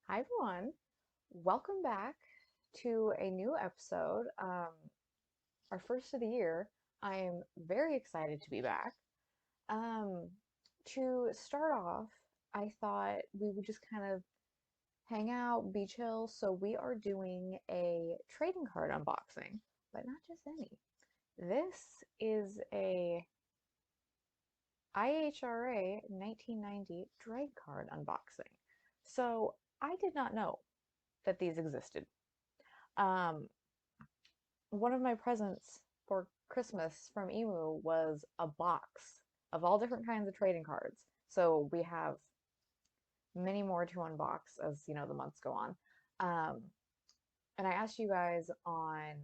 Hi everyone, welcome back to a new episode, our first of the year. I am very excited to be back. Um, to start off, I thought we would just kind of hang out, be chill, so we are doing a trading card unboxing, but not just any. This is a IHRA 1990 Drag Card unboxing. So I did not know that these existed. Um, one of my presents for Christmas from Emu was a box of all different kinds of trading cards. So we have many more to unbox as the months go on. Um, and I asked you guys on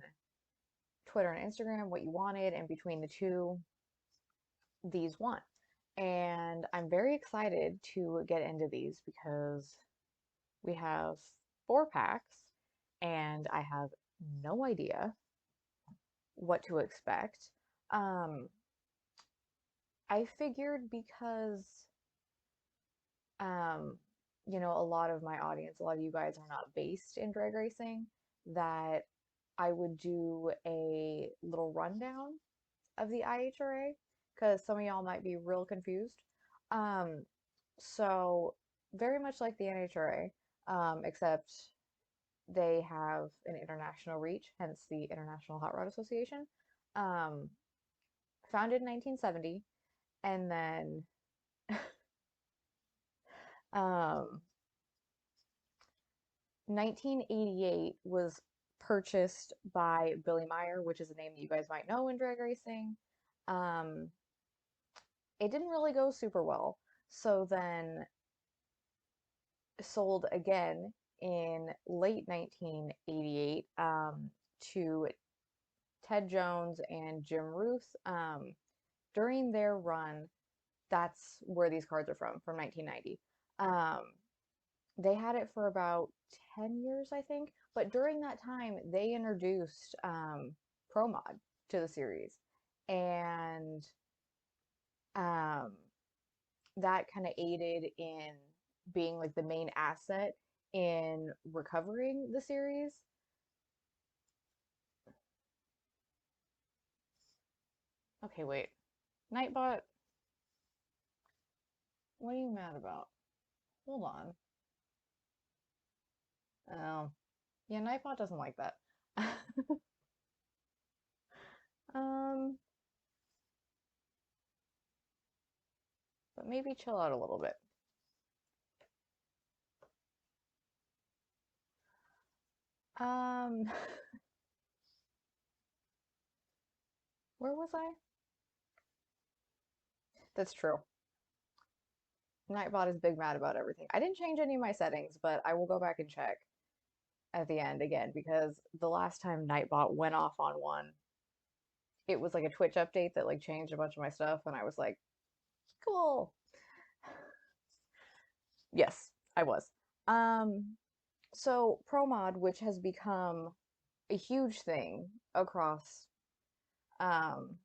Twitter and Instagram what you wanted, and between the two, these won. And I'm very excited to get into these because we have 4 packs, and I have no idea what to expect. Um, I figured because, um, a lot of my audience, a lot of you guys are not based in drag racing, that I would do a little rundown of the IHRA because some of y'all might be real confused. Um, so very much like the NHRA, except they have an international reach, hence the International Hot Rod Association. Um, Founded in 1970, and then um, 1988 was purchased by Billy Meyer, which is a name that you guys might know in drag racing. Um, it didn't really go super well, so then sold again in late 1988 to Ted Jones and Jim Ruth. During their run, that's where these cards are from 1990. Um, they had it for about 10 years, I think. But during that time, they introduced Pro Mod to the series. And um, that kind of aided in being like the main asset in recovering the series. Okay, wait. Nightbot, what are you mad about? Hold on. Oh, yeah, Nightbot doesn't like that. um, but maybe chill out a little bit. Um, where was I? That's true. Nightbot is big mad about everything. I didn't change any of my settings, but I will go back and check at the end again because the last time Nightbot went off on one, it was like a Twitch update that like changed a bunch of my stuff, and I was like, cool. Yes, I was. Um, so ProMod, which has become a huge thing across, um,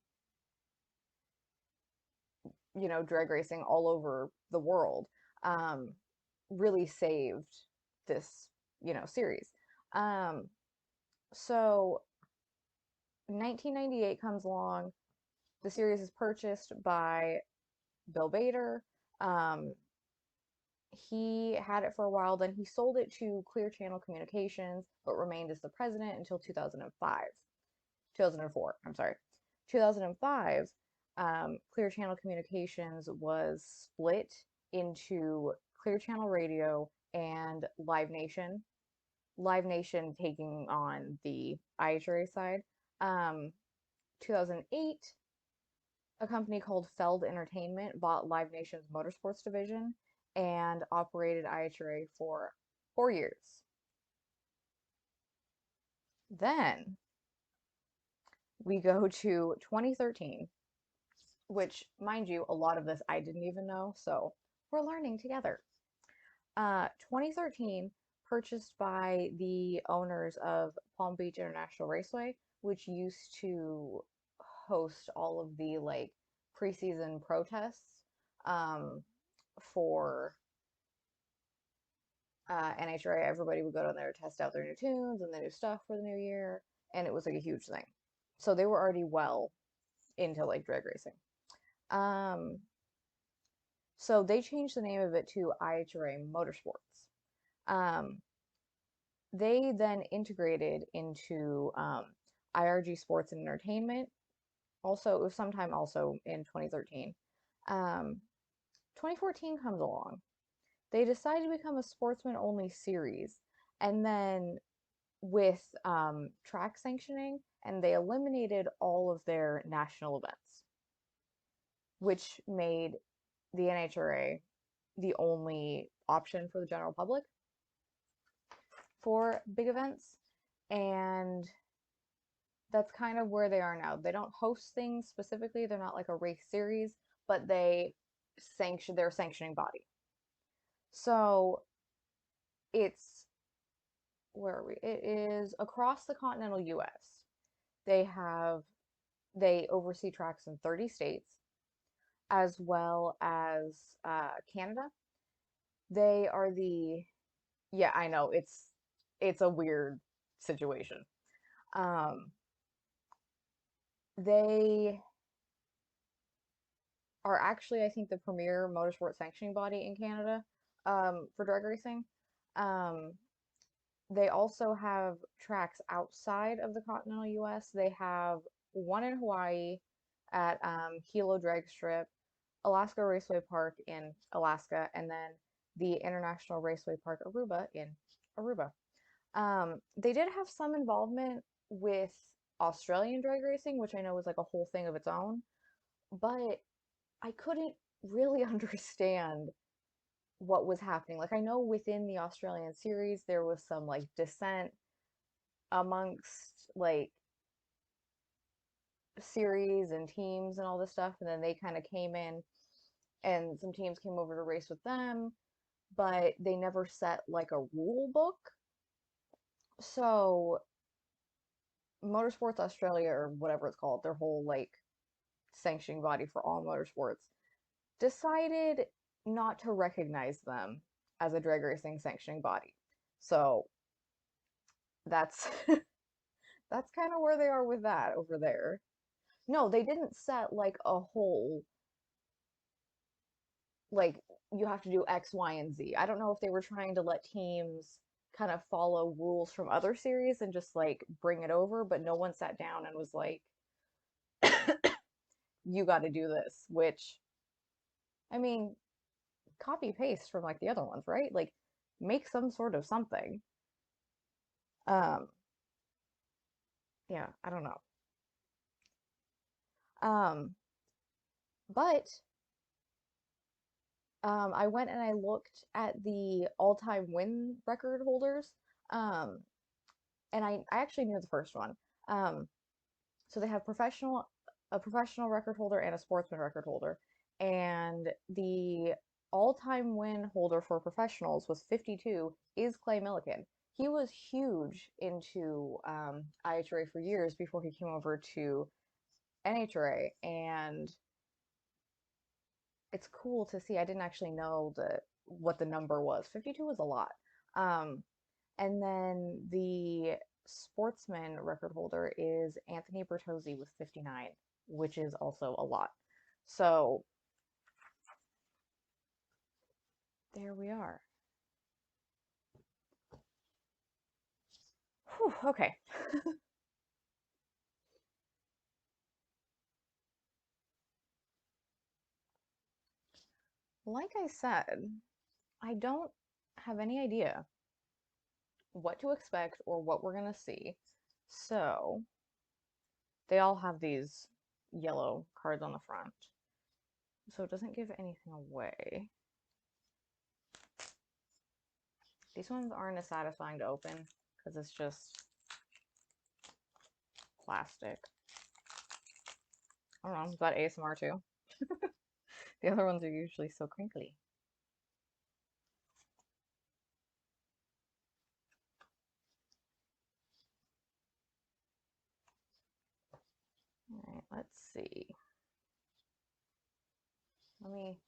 drag racing all over the world, um, really saved this, series. Um, so 1998 comes along. The series is purchased by Bill Bader. Um, he had it for a while, then he sold it to Clear Channel Communications, but remained as the president until 2005. 2004, I'm sorry. 2005, Clear Channel Communications was split into Clear Channel Radio and Live Nation. Live Nation taking on the IHRA side. Um, 2008, a company called Feld Entertainment bought Live Nation's Motorsports division and operated IHRA for 4 years. Then we go to 2013, which, mind you, a lot of this I didn't even know, so we're learning together. 2013, purchased by the owners of Palm Beach International Raceway, which used to host all of the like preseason protests um, for NHRA, everybody would go down there to test out their new tunes and the new stuff for the new year, and it was like a huge thing. So they were already well into like drag racing. Um, so they changed the name of it to IHRA Motorsports. Um, they then integrated into IRG Sports and Entertainment. Also, it was sometime also in 2013. 2014 comes along. They decided to become a sportsman only series, and then with track sanctioning, and they eliminated all of their national events, which made the NHRA the only option for the general public for big events. And that's kind of where they are now. They don't host things specifically, they're not like a race series, but they're a sanctioning body. So it's where are we? It is across the continental US. They oversee tracks in 30 states as well as Canada. They are the Yeah, I know it's a weird situation. Um, they are actually, I think, the premier motorsport sanctioning body in Canada for drag racing. Um, they also have tracks outside of the continental US. They have one in Hawaii at Hilo Drag Strip, Alaska Raceway Park in Alaska, and then the International Raceway Park Aruba in Aruba. They did have some involvement with Australian drag racing, which I know was like a whole thing of its own, but I couldn't really understand what was happening. Like, I know within the Australian series, there was some like dissent amongst like series and teams and all this stuff, and then they kind of came in and some teams came over to race with them, but they never set like a rule book. So Motorsports Australia, or whatever it's called, their whole like sanctioning body for all motorsports, decided not to recognize them as a drag racing sanctioning body. So that's that's kind of where they are with that over there. No, they didn't set like a whole like you have to do X, Y, and Z. I don't know if they were trying to let teams kind of follow rules from other series and just like bring it over, but no one sat down and was like, you got to do this, which I mean, copy paste from like the other ones, right? Like make some sort of something. Um, yeah, I don't know. Um, but I went and I looked at the all-time win record holders. Um, and I actually knew the first one. Um, so they have a professional record holder and a sportsman record holder. And the all-time win holder for professionals was 52, is Clay Millican. He was huge into IHRA for years before he came over to NHRA, and it's cool to see. I didn't actually know what the number was. 52 was a lot. Um, and then the sportsman record holder is Anthony Bertozzi with 59, which is also a lot. So there we are. Whew, okay. Like I said, I don't have any idea what to expect or what we're going to see. So they all have these yellow cards on the front. So it doesn't give anything away. These ones aren't as satisfying to open because it's just plastic. I don't know, is that ASMR too? The other ones are usually so crinkly. All right, let's see. Let me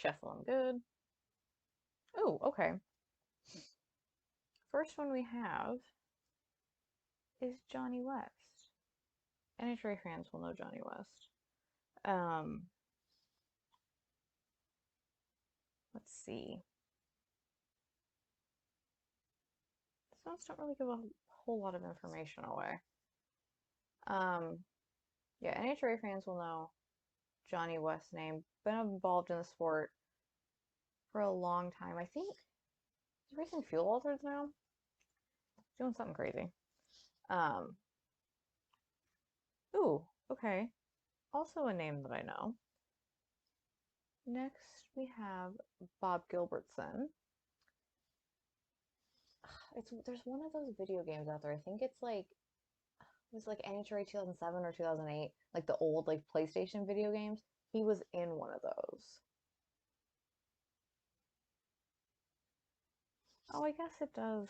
Shuffle them good. Oh, okay. First one we have is Johnny West. NHRA fans will know Johnny West. Let's see. These ones don't really give a whole lot of information away. Yeah, NHRA fans will know Johnny West's name. Been involved in the sport for a long time. I think he's racing fuel altereds now. Doing something crazy. Ooh, okay. Also a name that I know. Next we have Bob Gilbertson. There's one of those video games out there. I think it's like it was like NHRA 2007 or 2008, like the old like PlayStation video games. He was in one of those. Oh, I guess it does.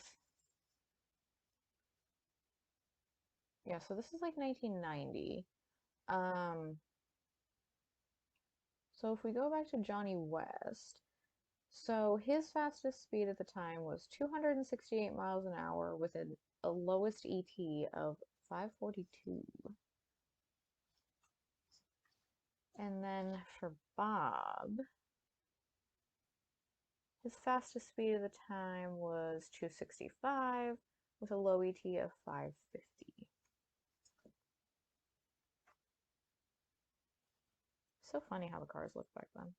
Yeah, so this is like 1990. So if we go back to Johnny West, so his fastest speed at the time was 268 miles an hour with a lowest ET of 542. And then for Bob, his fastest speed at the time was 265 with a low ET of 550. So funny how the cars looked back then.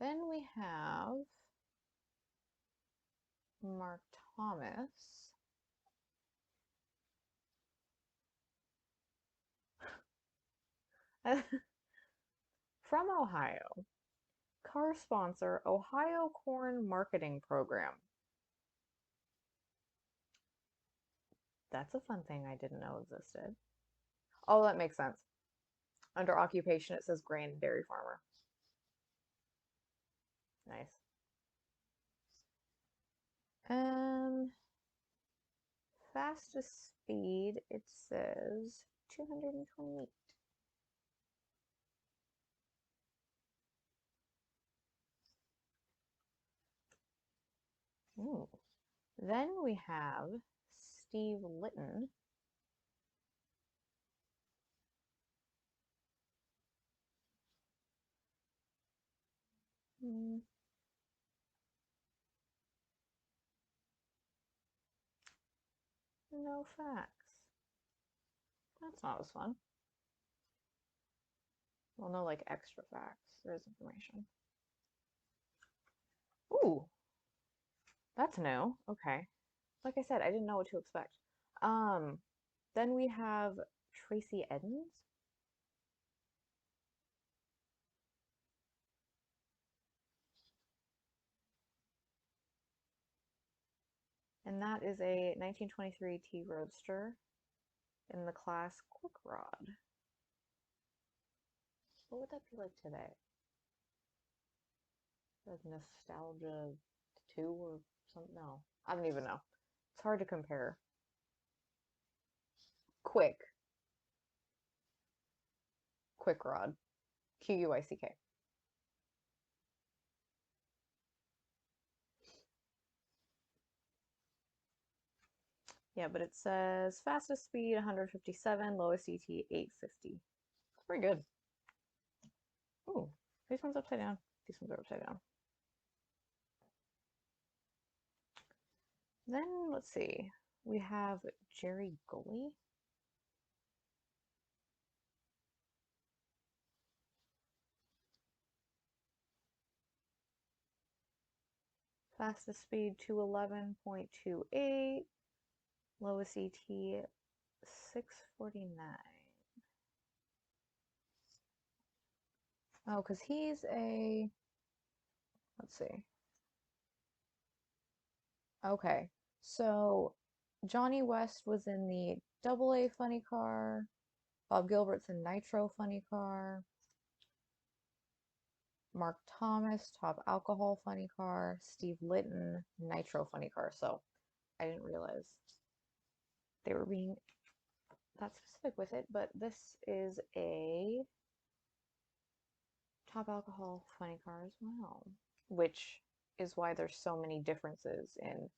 Then we have Mark Thomas. From Ohio. Car sponsor, Ohio Corn Marketing Program. That's a fun thing I didn't know existed. Oh, that makes sense. Under occupation, it says grain and dairy farmer. Nice. Fastest speed, it says 228. Ooh. Then we have Steve Litton. No facts. That's not as fun. Well, no, like extra facts. There is information. Ooh, that's new. Okay. Like I said, I didn't know what to expect. Then we have Tracy Edens. And that is a 1923 T Roadster in the class Quick Rod. What would that be like today? Like Nostalgia 2 or something? No, I don't even know. It's hard to compare. Quick Rod. Quick. Yeah, but it says fastest speed 157, lowest ET 850. It's pretty good. Ooh, these ones upside down. These ones are upside down. Then let's see. We have Jerry Gully. Fastest speed 211.28. Lowest ET 649. Oh, because he's a, let's see. Okay, so Johnny West was in the AA funny car, Bob Gilbertson Nitro funny car, Mark Thomas top alcohol funny car, Steve Litton Nitro funny car. So I didn't realize they were being that specific with it, but this is a Top alcohol funny cars. Wow. Which is why there's so many differences in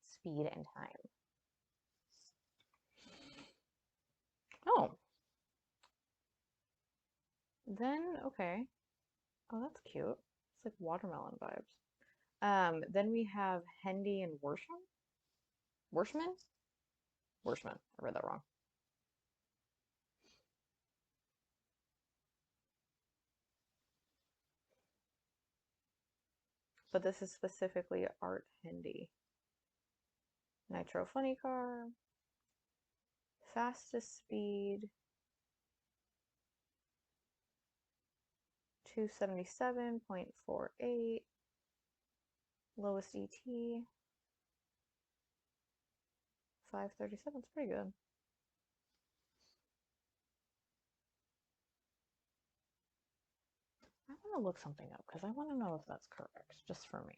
speed and time. Oh, then, okay. Oh, that's cute. It's like watermelon vibes. Then we have Hendy and Worsham? Worshman? Worshman. I read that wrong. But this is specifically Art Hendy. Nitro Funny Car. Fastest speed. 277.48. Lowest ET. 537. It's pretty good. I want to look something up because I want to know if that's correct, just for me.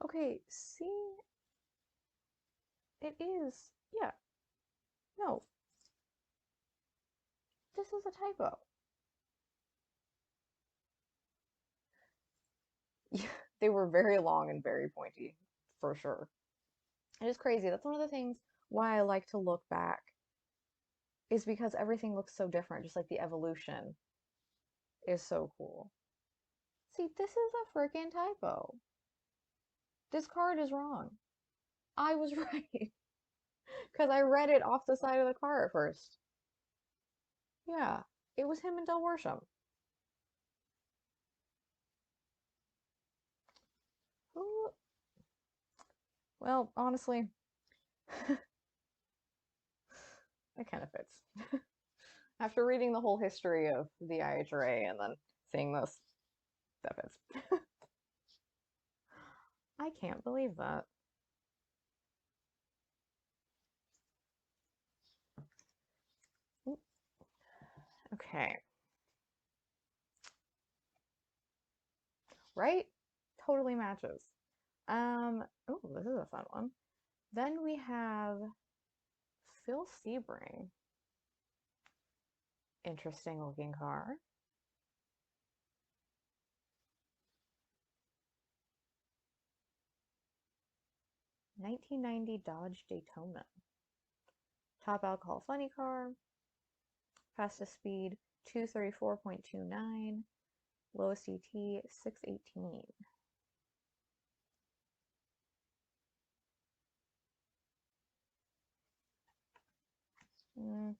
Okay, see, it is. Yeah, no, this is a typo. Yeah, they were very long and very pointy, for sure. It is crazy. That's one of the things why I like to look back, is because everything looks so different, just like the evolution is so cool. See, this is a freaking typo. This card is wrong. I was right. Because I read it off the side of the car at first. Yeah, it was him and Del Worsham. Who? Well, honestly, it kind of fits. After reading the whole history of the IHRA and then seeing this, that fits. I can't believe that. Okay. Right? Totally matches. Oh, this is a fun one. Then we have Phil Sebring. Interesting looking car. 1990 Dodge Daytona. Top alcohol funny car. Fastest speed 234.29. Lowest ET 618. I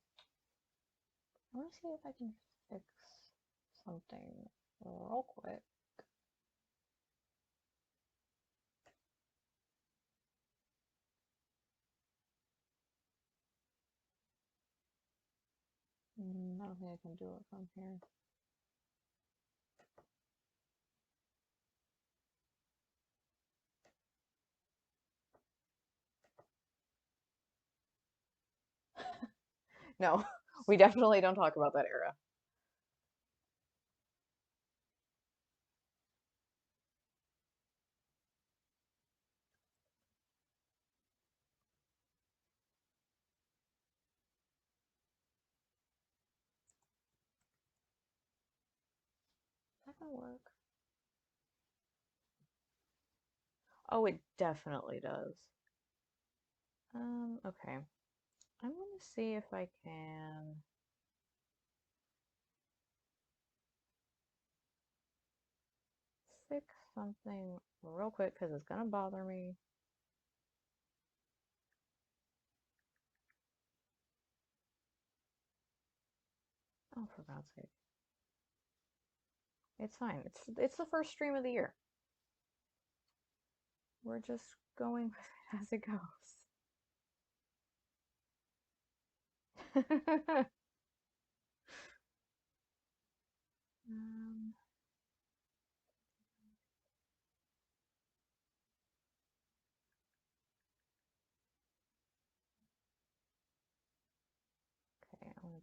want to see if I can fix something real quick. I don't think I can do it from here. No, we definitely don't talk about that era. That gonna work? Oh, it definitely does. Okay. I'm gonna see if I can fix something real quick because it's gonna bother me. Oh, for God's sake. It's fine. It's the first stream of the year. We're just going with it as it goes. um,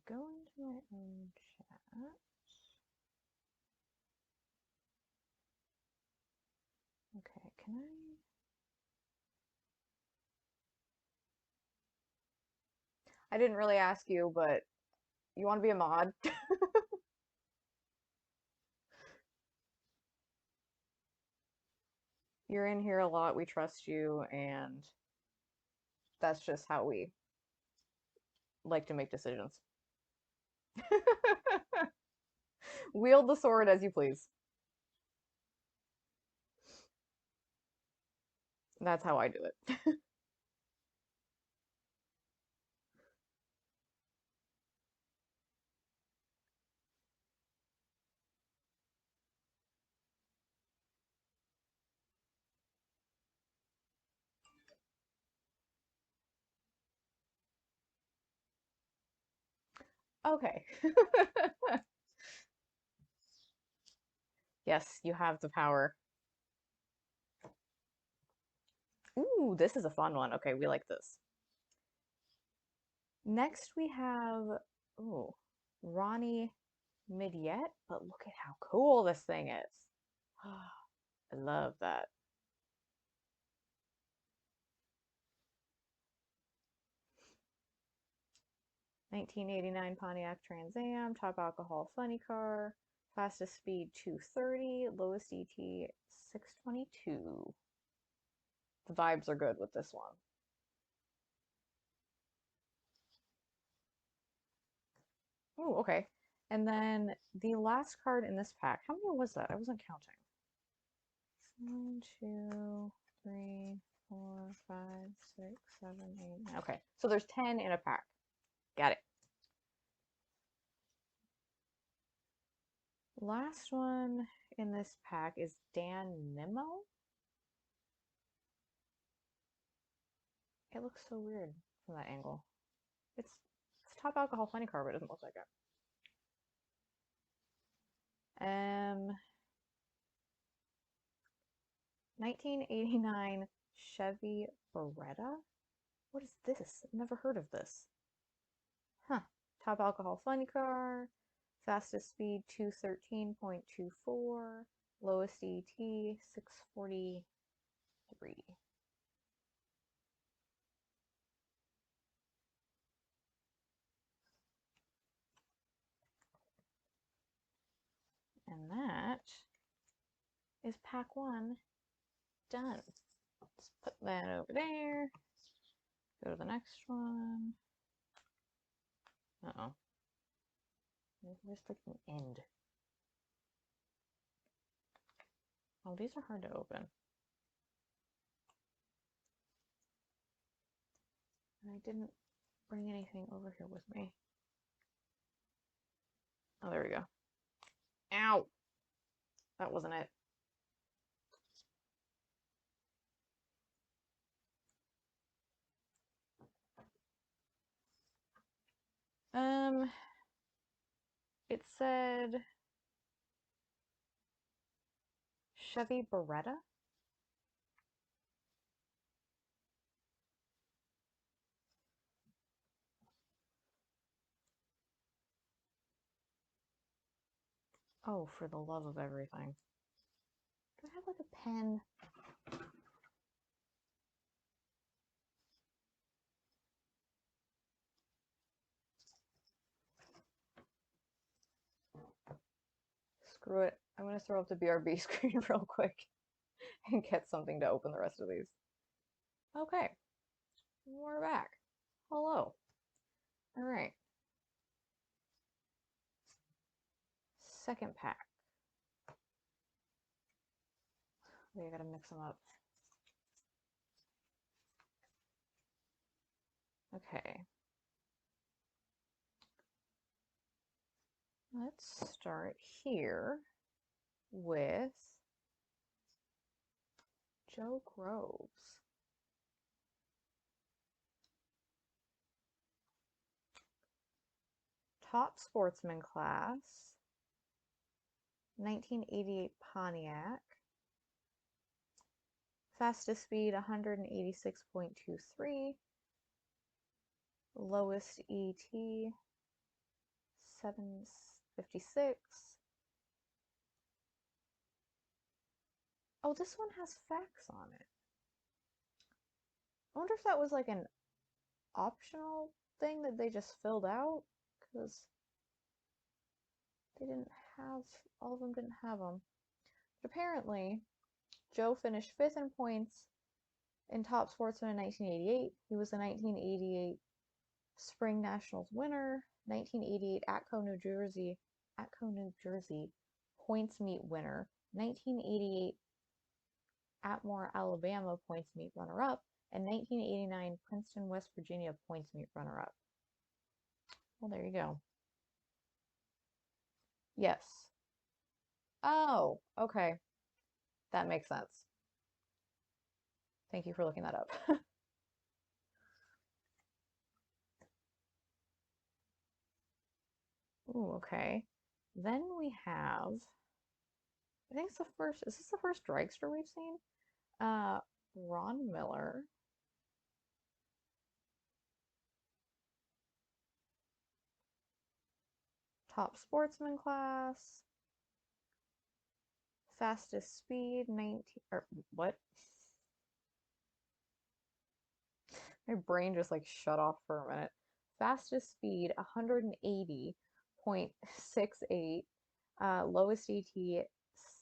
go into my own chat. Okay, can I didn't really ask you, but you want to be a mod? You're in here a lot, we trust you, and that's just how we like to make decisions. Wield the sword as you please. That's how I do it. Okay. Yes, you have the power. Ooh, this is a fun one. Okay, we like this. Next we have, ooh, Ronnie Midyet, but look at how cool this thing is. I love that. (1989) Pontiac Trans Am, top alcohol funny car, fastest speed 230, lowest ET 622. The vibes are good with this one. Oh, okay. And then the last card in this pack, how many was that? I wasn't counting. 1, 2, 3, 4, 5, 6, 7, 8, 9. Okay, so there's 10 in a pack. Got it. Last one in this pack is Dan Nimmo. It looks so weird from that angle. It's top alcohol funny car, but it doesn't look like it. 1989 Chevy Beretta. What is this? I've never heard of this. Huh. Top alcohol funny car. Fastest speed 213.24. Lowest ET 643. And that is pack one done. Let's put that over there. Go to the next one. Uh-oh. Where's like an end? Oh, these are hard to open. And I didn't bring anything over here with me. Oh, there we go. Ow! That wasn't it. It said Chevy Beretta. Oh, for the love of everything. Do I have like a pen? Screw it. I'm going to throw up the BRB screen real quick and get something to open the rest of these. Okay. We're back. Hello. All right. Second pack. We gotta mix them up. Okay. Let's start here with Joe Groves. Top sportsman class, 1988 Pontiac. Fastest speed 186.23. Lowest ET 756. Oh, this one has facts on it. I wonder if that was like an optional thing that they just filled out, because they didn't have, all of them didn't have them. But apparently, Joe finished 5th in points in Top Sportsman in 1988. He was the 1988 Spring Nationals winner, 1988 Atco, New Jersey points meet winner, 1988 Atmore, Alabama points meet runner-up, and 1989 Princeton, West Virginia points meet runner-up. Well, there you go. Yes. Oh, okay. That makes sense. Thank you for looking that up. Ooh, okay. Then we have, I think it's the first, is this the first dragster we've seen? Ron Miller. Top sportsman class. Fastest speed, 19, or what? My brain just like shut off for a minute. Fastest speed, 180.68. Lowest ET,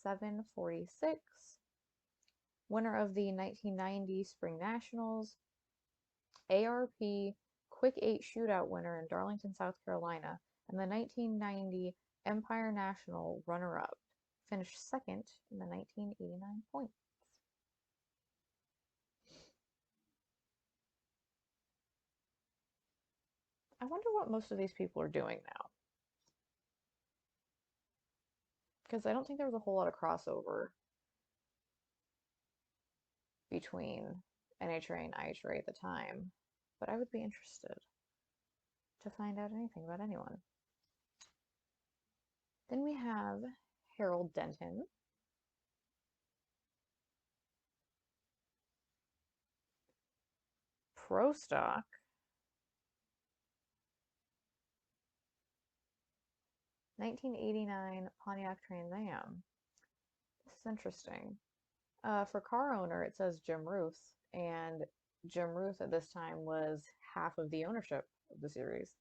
746. Winner of the 1990 Spring Nationals. ARP Quick 8 Shootout winner in Darlington, South Carolina. And the 1990 Empire National runner-up. Finished 2nd in the 1989 points. I wonder what most of these people are doing now. Because I don't think there was a whole lot of crossover between NHRA and IHRA at the time. But I would be interested to find out anything about anyone. Then we have Harold Denton. Pro Stock. (1989) Pontiac Trans Am. This is interesting. For car owner, it says Jim Ruth, and Jim Ruth at this time was half of the ownership of the series.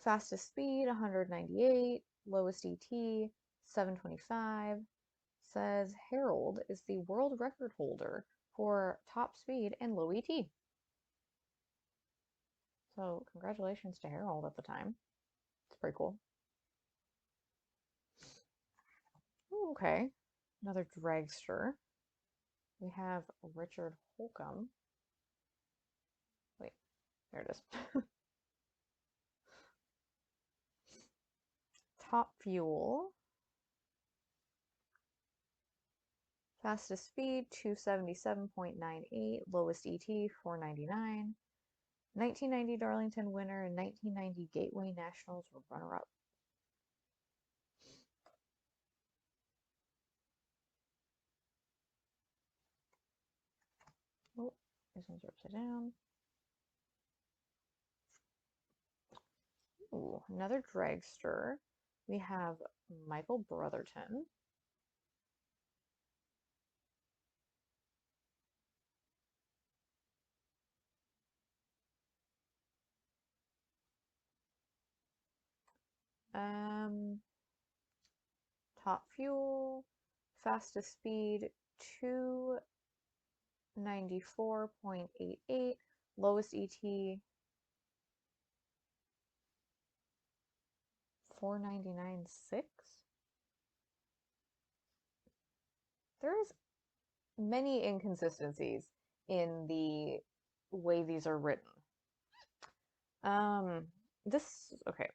Fastest speed, 198. Lowest ET, 725. Says Harold is the world record holder for top speed and low ET. So congratulations to Harold at the time. It's pretty cool. Ooh, okay. Another dragster. We have Richard Holcomb. Wait, there it is. Top Fuel. Fastest speed, 277.98. Lowest ET, 499. 1990 Darlington winner and 1990 Gateway Nationals were runner-up. Oh, these ones are upside down. Ooh, another dragster. We have Michael Brotherton. Top Fuel, fastest speed, 294.88, lowest ET, 499.6. There's many inconsistencies in the way these are written. Okay.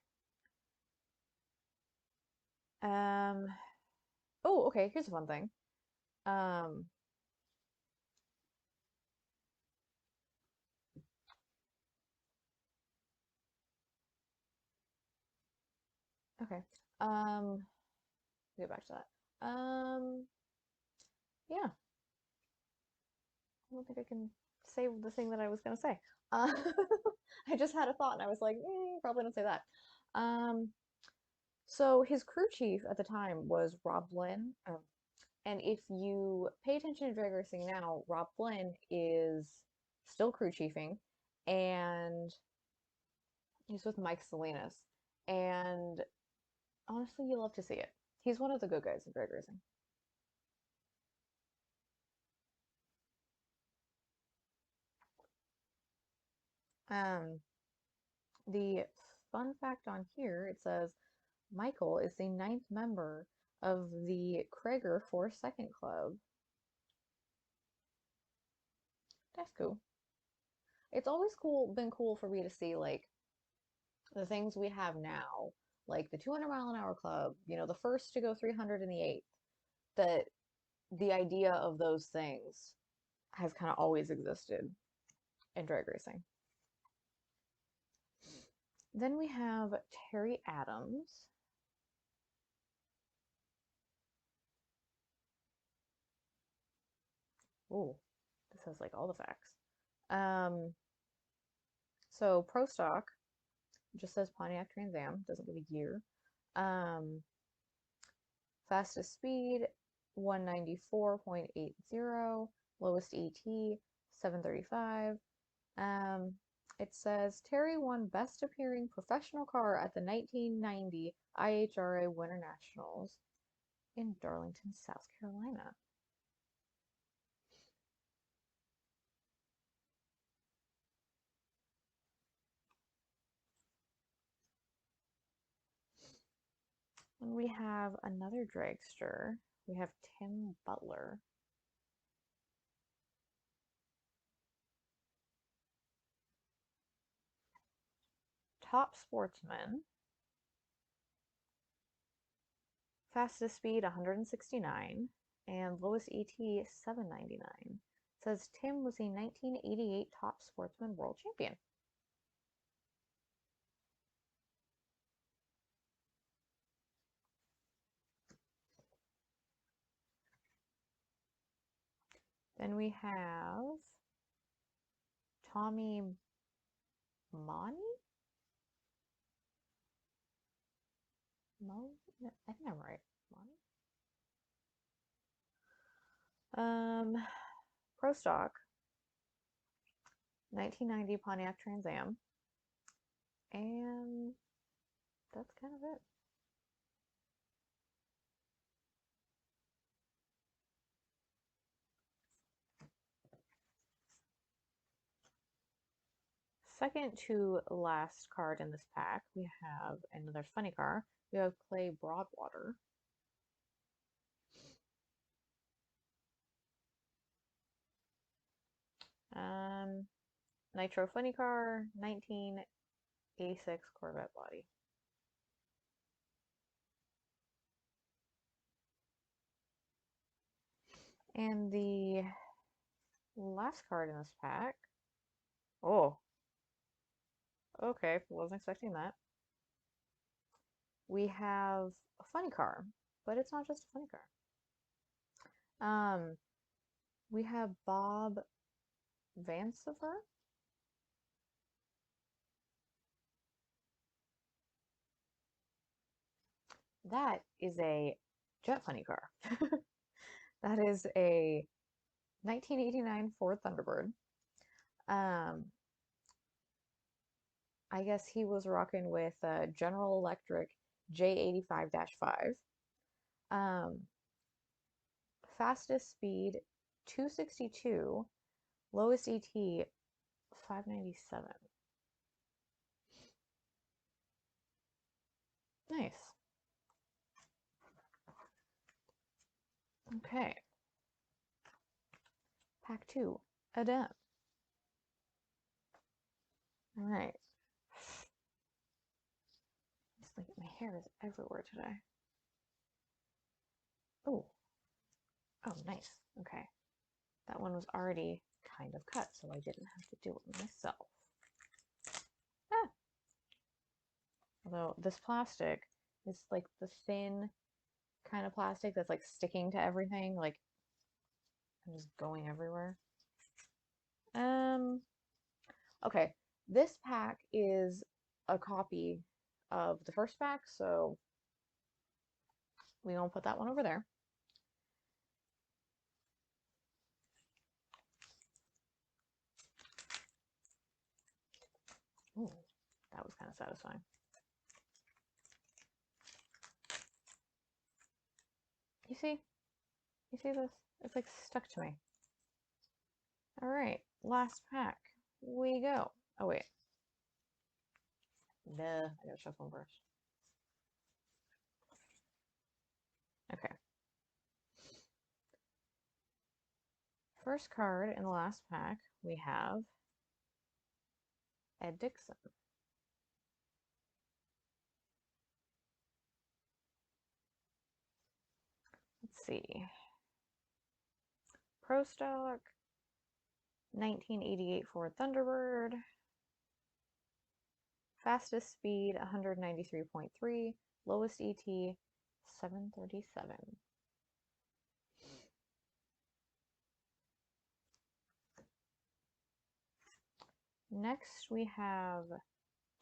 Oh, okay, here's a fun thing. Okay. Get back to that. Yeah. don't think I can say the thing that I was going to say. Uh, I just had a thought and I was like, probably don't say that. So his crew chief at the time was Rob Lynn. And if you pay attention to drag racing now, Rob Lynn is still crew chiefing, and he's with Mike Salinas. And honestly, you love to see it. He's one of the good guys in drag racing. The fun fact on here, it says Michael is the 9th member of the Krager 4 Second Club. That's cool. It's always been cool for me to see like the things we have now, like the 200-mile-an-hour club, the first to go 300 and the 8th, that the idea of those things has kind of always existed in drag racing. Then we have Terry Adams. Oh, this has like all the facts. So Pro Stock just says Pontiac Trans Am, doesn't give a year. Fastest speed 194.80, lowest ET 735. It says Terry won Best Appearing Professional Car at the 1990 IHRA Winter Nationals in Darlington, South Carolina. And we have another dragster. We have Tim Butler. Top sportsman. Fastest speed 169 and lowest ET 799. It says Tim was a 1988 top sportsman world champion. Then we have Tommy Money? I think I'm right. Money? Pro Stock, 1990 Pontiac Trans Am, and that's kind of it. Second to last card in this pack, we have another funny car. We have Clay Broadwater. Nitro funny car, 1986 Corvette body. And the last card in this pack. Oh, okay, wasn't expecting that. We have a funny car, but it's not just a funny car. We have Bob Vansiver. That is a jet funny car. That is a 1989 Ford Thunderbird. I guess he was rocking with General Electric J85-5. Fastest speed 262, lowest ET 597. Nice. Okay. Pack 2, Adam. All right. It's like my hair is everywhere today. Oh. Oh, nice. Okay. That one was already kind of cut, so I didn't have to do it myself. Ah. Although this plastic is like the thin kind of plastic that's like sticking to everything, like I'm just going everywhere. Okay, this pack is a copy of the first pack, so we gonna put that one over there. Ooh, that was kind of satisfying. You see? You see this? It's like stuck to me. All right, last pack. We go. Oh, wait. Duh, I gotta shuffle them first. Okay. First card in the last pack, we have Ed Dixon. Let's see. Pro Stock, 1988 Ford Thunderbird. Fastest speed, 193.3. Lowest ET, 737. Next, we have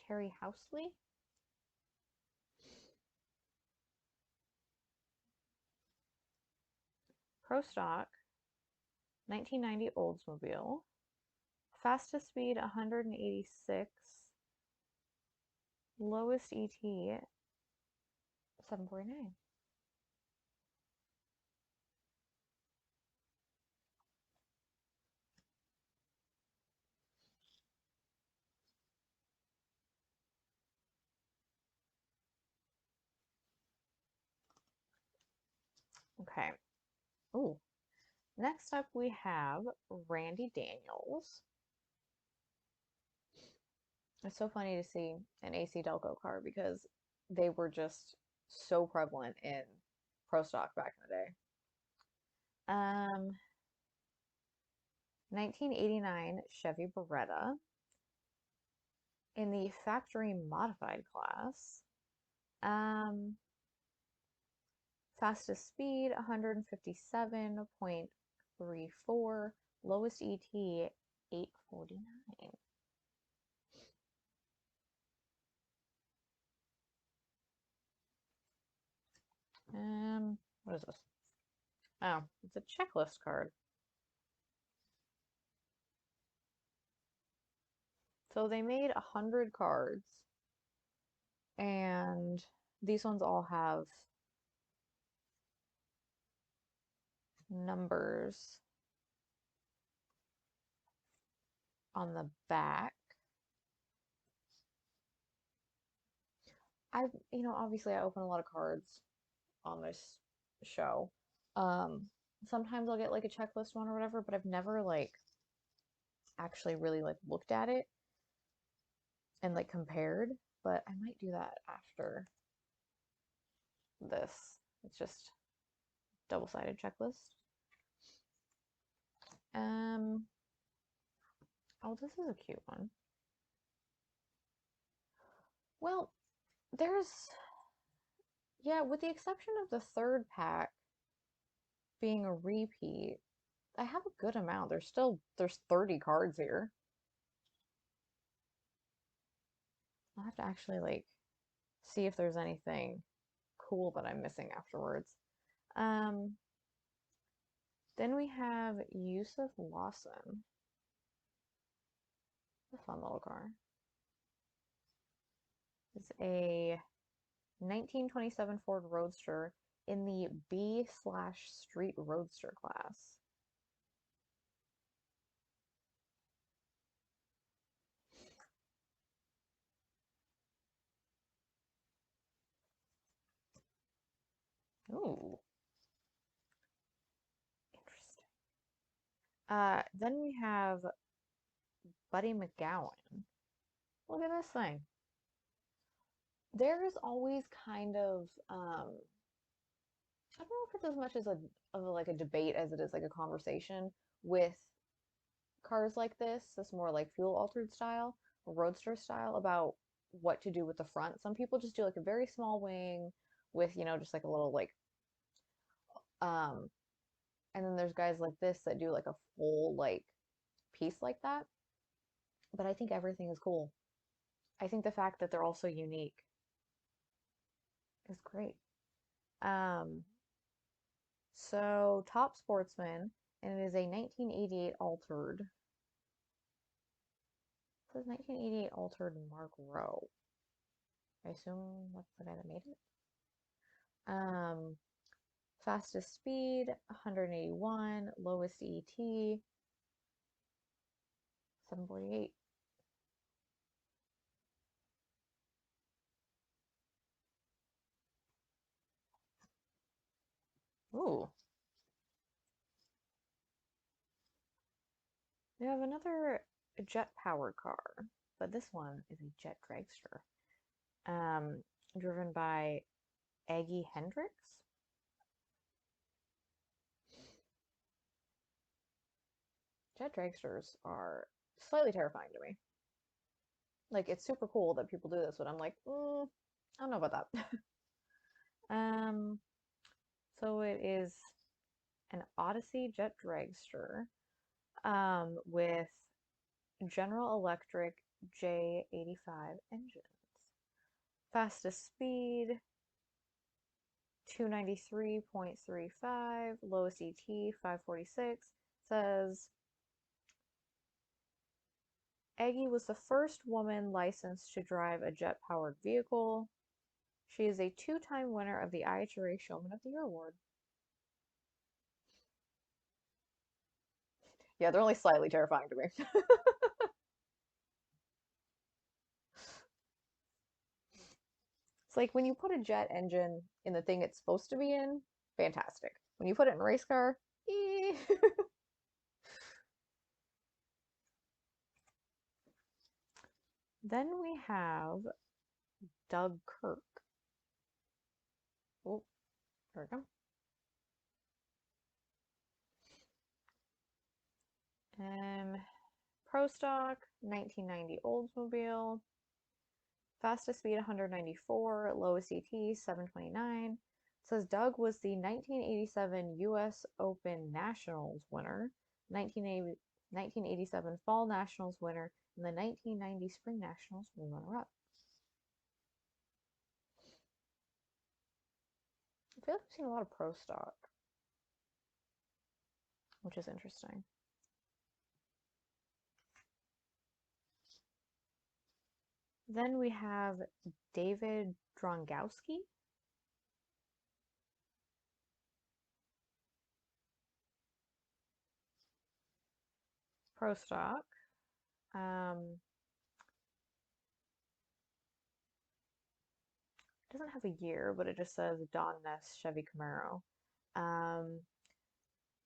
Terry Housley. Pro Stock, 1990 Oldsmobile. Fastest speed, 186. Lowest ET, 749. Okay. Ooh. Next up, we have Randy Daniels. It's so funny to see an AC Delco car because they were just so prevalent in Pro Stock back in the day. 1989 Chevy Beretta in the factory modified class. Fastest speed 157.34. Lowest ET 849. What is this? Oh, it's a checklist card. So they made 100 cards, and these ones all have numbers on the back. Obviously I open a lot of cards on this show. Sometimes I'll get like a checklist one or whatever, but I've never like actually really like looked at it and like compared, but I might do that after this. It's just double-sided checklist. Oh, this is a cute one. Well, with the exception of the third pack being a repeat, I have a good amount. There's 30 cards here. I'll have to actually like see if there's anything cool that I'm missing afterwards. Then we have Yusuf Lawson. A fun little car. It's a 1927 Ford Roadster in the B/Street Roadster class. Ooh. Interesting. Then we have Buddy McGowan. Look at this thing. There is always kind of, I don't know if it's as much as like a debate as it is like a conversation with cars like this more like fuel altered style, roadster style, about what to do with the front. Some people just do like a very small wing with, just like a little like, and then there's guys like this that do like a full like piece like that, but I think everything is cool. I think the fact that they're all so unique is great. Um, so Top Sportsman, and it is a 1988 altered. It says 1988 altered Mark Rowe. I assume that's the guy that made it. Fastest speed 181, lowest ET 748. Ooh. We have another jet-powered car, but this one is a jet dragster. Driven by Aggie Hendricks. Jet dragsters are slightly terrifying to me. Like, it's super cool that people do this, but I'm like, I don't know about that. So it is an Odyssey jet dragster with General Electric J85 engines. Fastest speed 293.35, lowest ET 546. Says Aggie was the first woman licensed to drive a jet-powered vehicle. She is a two-time winner of the IHRA Showman of the Year award. Yeah, they're only slightly terrifying to me. It's like when you put a jet engine in the thing it's supposed to be in, fantastic. When you put it in a race car, eh. Then we have Doug Kirk. Oh, there we go. Pro Stock, 1990 Oldsmobile. Fastest speed 194, lowest ET 729. It says Doug was the 1987 US Open Nationals winner, 1987 Fall Nationals winner, and the 1990 Spring Nationals runner-up. I feel like I've seen a lot of Pro Stock, which is interesting. Then we have David Drongowski. Pro Stock. Doesn't have a year, but it just says Don Ness Chevy Camaro.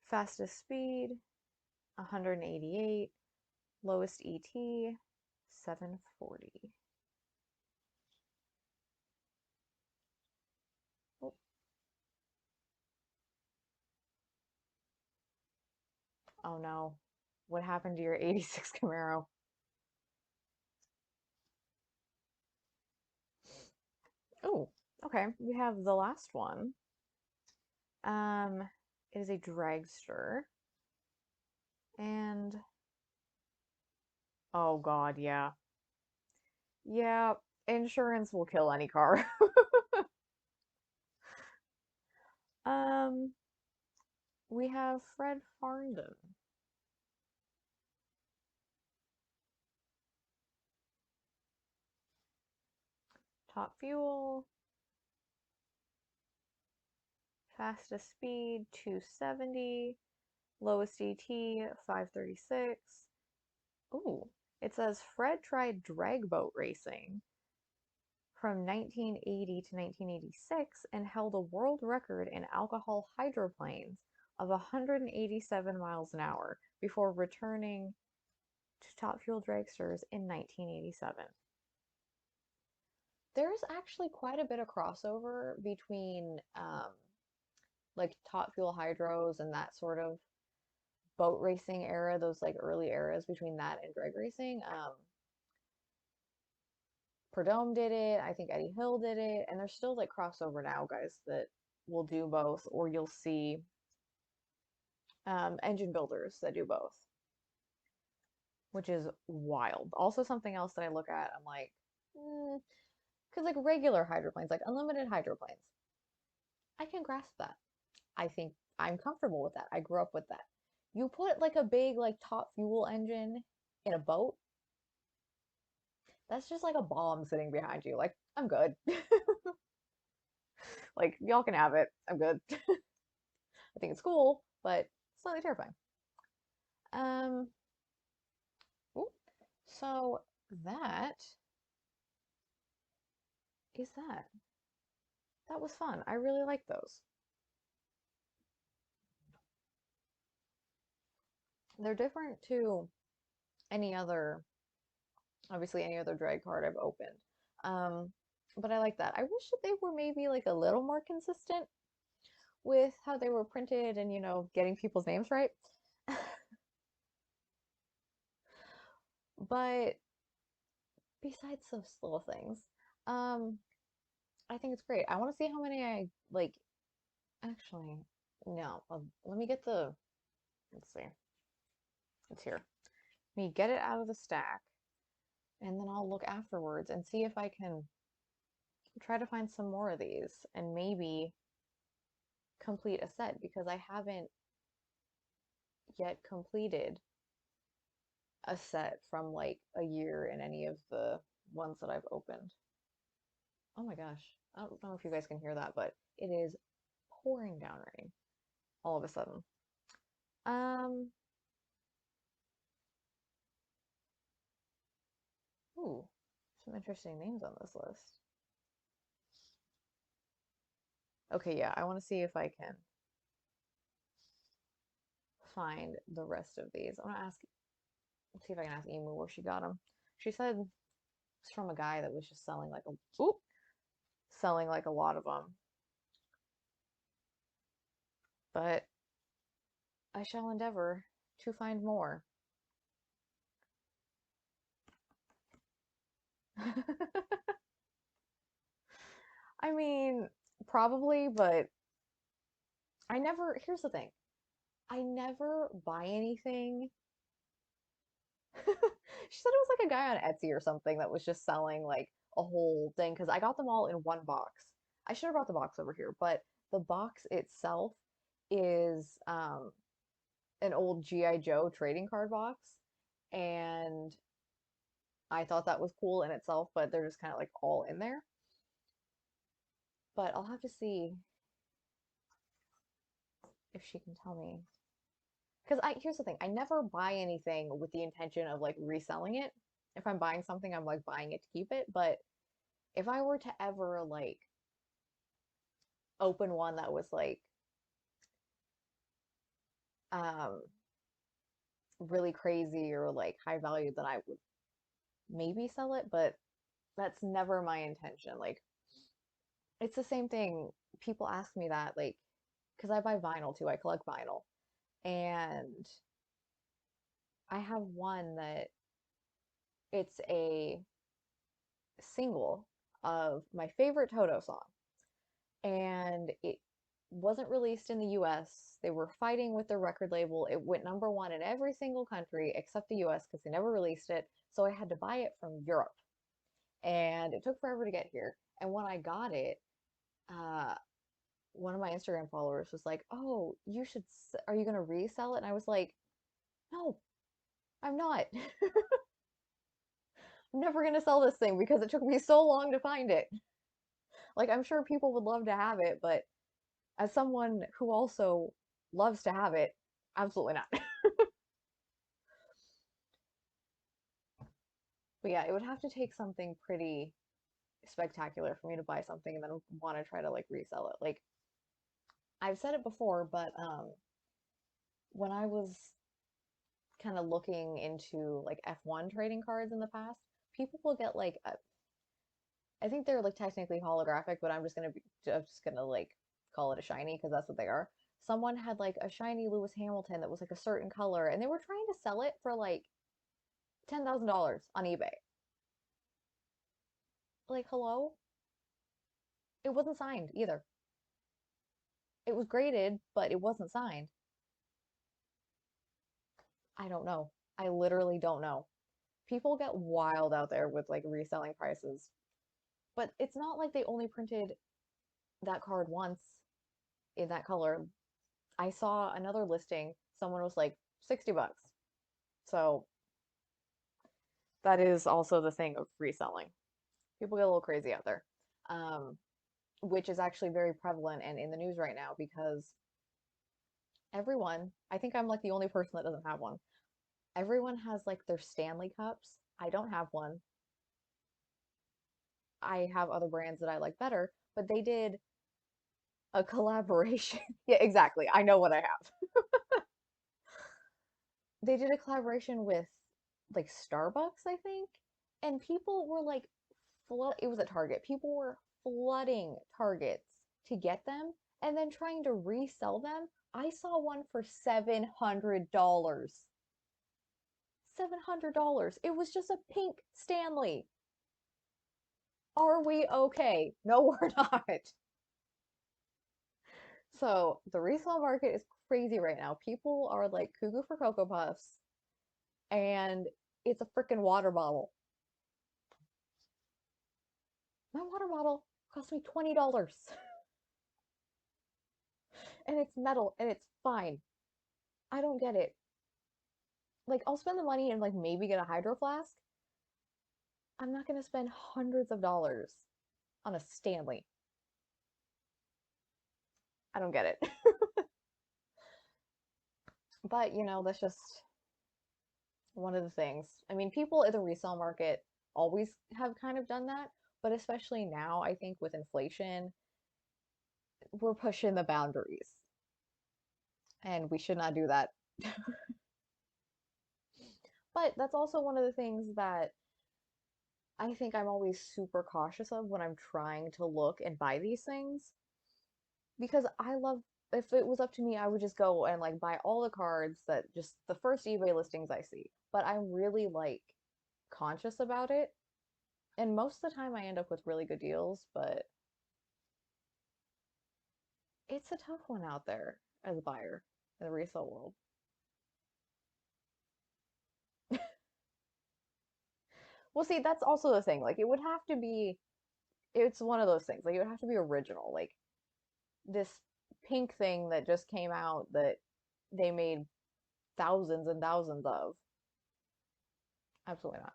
Fastest speed 188, lowest ET 740. Oh. Oh no, what happened to your 86 Camaro? Oh, okay, we have the last one. It is a dragster. And oh god, yeah. Yeah, insurance will kill any car. We have Fred Farndon. Top fuel. Fastest speed 270. Lowest ET 536. Ooh, it says Fred tried drag boat racing from 1980 to 1986 and held a world record in alcohol hydroplanes of 187 miles an hour before returning to Top Fuel dragsters in 1987. There's actually quite a bit of crossover between like Top Fuel hydros and that sort of boat racing era, those like early eras between that and drag racing. Prudhomme did it. I think Eddie Hill did it, and there's still like crossover now, guys, that will do both, or you'll see engine builders that do both. which is wild. Also, something else that I look at, I'm like, because like regular hydroplanes, like unlimited hydroplanes, I can grasp that. I think I'm comfortable with that. I grew up with that. You put like a big like top fuel engine in a boat, that's just like a bomb sitting behind you. Like, I'm good. Like, y'all can have it. I'm good. I think it's cool, but slightly terrifying. Um, ooh, so that is that. That was fun. I really like those. They're different to any other, obviously any other drag card I've opened. Um, but I like that. I wish that they were maybe like a little more consistent with how they were printed and, getting people's names right. But besides those little things, um, I think it's great. I want to see how many I like. Actually, no. Let me get the. Let's see. It's here. Let me get it out of the stack, and then I'll look afterwards and see if I can try to find some more of these and maybe complete a set because I haven't yet completed a set from like a year in any of the ones that I've opened. Oh my gosh. I don't know if you guys can hear that, but it is pouring down rain all of a sudden. Um, ooh, some interesting names on this list. Okay, yeah, I want to see if I can find the rest of these. I want to ask, let's see if I can ask Emu where she got them. She said it's from a guy that was just selling like selling like a lot of them. But I shall endeavor to find more. I mean, probably, but here's the thing. I never buy anything. She said it was like a guy on Etsy or something that was just selling like a whole thing because I got them all in one box. I should have brought the box over here, but the box itself is an old G.I. Joe trading card box. And I thought that was cool in itself, but they're just kind of like all in there. But I'll have to see if she can tell me. Because here's the thing, I never buy anything with the intention of like reselling it. If I'm buying something, I'm like buying it to keep it. But if I were to ever like open one that was like um really crazy or like high value, then I would maybe sell it, but that's never my intention. Like it's the same thing. People ask me that like because I buy vinyl too. I collect vinyl. And I have one that it's a single of my favorite Toto song. And it wasn't released in the US. They were fighting with their record label. It went number one in every single country except the US because they never released it. So I had to buy it from Europe. And it took forever to get here. And when I got it, uh, one of my Instagram followers was like, "Oh, are you going to resell it?" And I was like, "No, I'm not. I'm never going to sell this thing because it took me so long to find it." Like, I'm sure people would love to have it, but as someone who also loves to have it, absolutely not. But yeah, it would have to take something pretty spectacular for me to buy something and then want to try to like resell it. Like I've said it before, but when I was kind of looking into like F1 trading cards in the past, people will get like I think they're like technically holographic, but I'm just gonna like call it a shiny because that's what they are. Someone had like a shiny Lewis Hamilton that was like a certain color, and they were trying to sell it for like $10,000 on eBay. Like, hello? It wasn't signed either. It was graded, but it wasn't signed. I don't know. I literally don't know. People get wild out there with like reselling prices, but it's not like they only printed that card once in that color. I saw another listing, someone was like $60. So that is also the thing of reselling. People get a little crazy out there, um, which is actually very prevalent and in the news right now because everyone, I think I'm like the only person that doesn't have one. Everyone has like their Stanley cups. I don't have one. I have other brands that I like better, but they did a collaboration. Yeah, exactly. I know what I have. They did a collaboration with like Starbucks, I think, and people were like it was at Target. People were flooding Targets to get them and then trying to resell them. I saw one for $700. $700. It was just a pink Stanley. Are we okay? No, we're not. So the resale market is crazy right now. People are like cuckoo for Cocoa Puffs, and it's a freaking water bottle. My water bottle cost me $20 and it's metal and it's fine. I don't get it. Like, I'll spend the money and like maybe get a hydro flask. I'm not going to spend hundreds of dollars on a Stanley. I don't get it. But, that's just one of the things. I mean, people in the resale market always have kind of done that, but especially now, I think with inflation, we're pushing the boundaries and we should not do that. But that's also one of the things that I think I'm always super cautious of when I'm trying to look and buy these things because I love, if it was up to me, I would just go and like buy all the cards that just the first eBay listings I see. But I'm really like conscious about it. And most of the time I end up with really good deals, but it's a tough one out there as a buyer in the resale world. Well, see, that's also the thing. Like, it would have to be, it's one of those things. Like, it would have to be original. Like, this pink thing that just came out that they made thousands and thousands of. Absolutely not.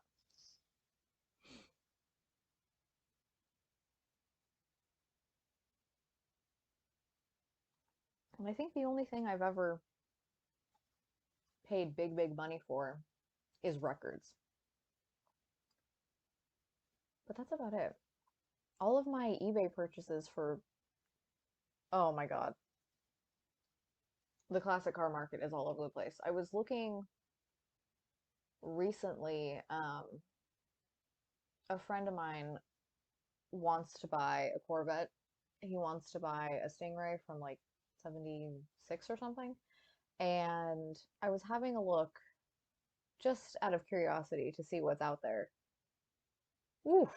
And I think the only thing I've ever paid big, big money for is records. But that's about it. All of my eBay purchases for, oh my God, the classic car market is all over the place. I was looking recently, a friend of mine wants to buy a Corvette. He wants to buy a Stingray from like 76 or something. And I was having a look just out of curiosity to see what's out there. Oof.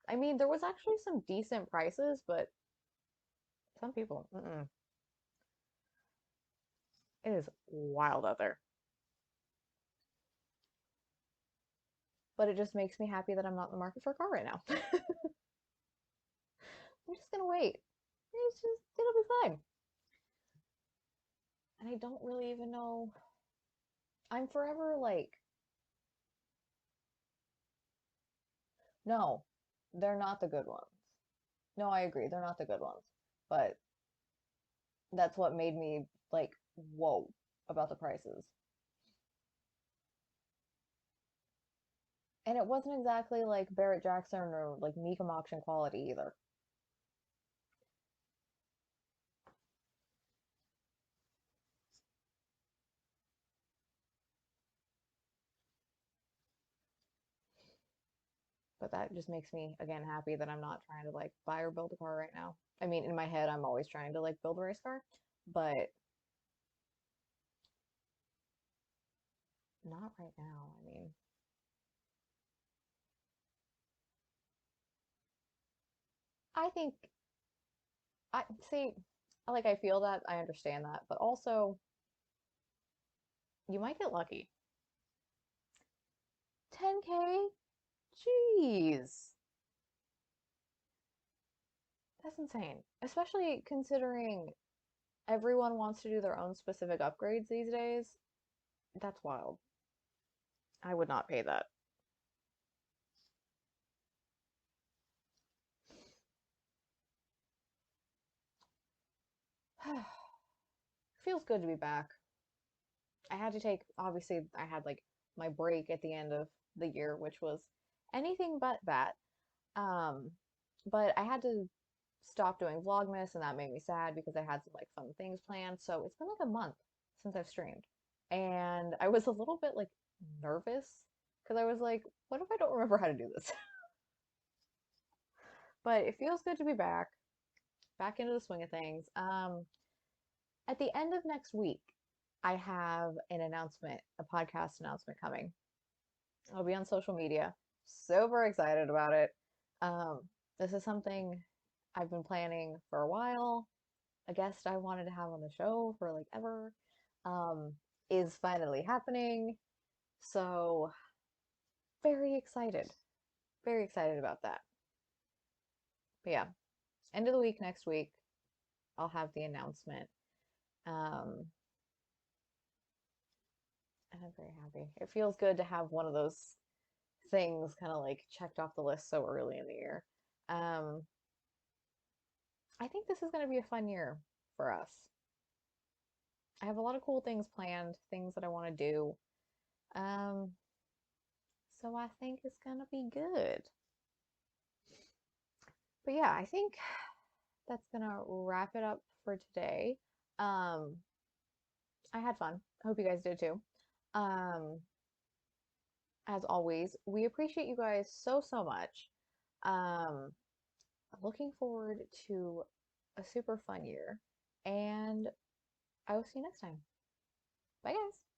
I mean, there was actually some decent prices, but some people, it is wild out there. But it just makes me happy that I'm not in the market for a car right now. I'm just gonna wait. It'll be fine. And I don't really even know. I'm forever like, no, they're not the good ones. No, I agree, they're not the good ones. But that's what made me like, whoa, about the prices. And it wasn't exactly like Barrett Jackson or like Mecum auction quality either. But that just makes me again happy that I'm not trying to like buy or build a car right now. I mean, in my head, I'm always trying to like build a race car, but not right now. I mean, I think I, see, like, I feel that, I understand that, but also You might get lucky. 10K? Jeez. That's insane. Especially considering everyone wants to do their own specific upgrades these days. That's wild. I would not pay that. Feels good to be back. I had to take, obviously, I had like my break at the end of the year, which was anything but that. Um, but I had to stop doing Vlogmas, and that made me sad because I had some like fun things planned. So it's been like a month since I've streamed, and I was a little bit like nervous because I was like, what if I don't remember how to do this? But it feels good to be back into the swing of things. At the end of next week, I have an announcement, a podcast announcement coming. I'll be on social media. Super excited about it. Um, this is something I've been planning for a while. A guest I wanted to have on the show for like ever um, is finally happening. So, very excited. Very excited about that. But yeah, end of the week next week, I'll have the announcement. Um, and I'm very happy. It feels good to have one of those things kind of like checked off the list so early in the year. Um, I think this is going to be a fun year for us. I have a lot of cool things planned, things that I want to do. Um, so I think it's going to be good. But yeah, I think that's going to wrap it up for today. Um, I had fun. I hope you guys did too. Um, as always, we appreciate you guys so, so much. Um, looking forward to a super fun year, and I will see you next time. Bye, guys.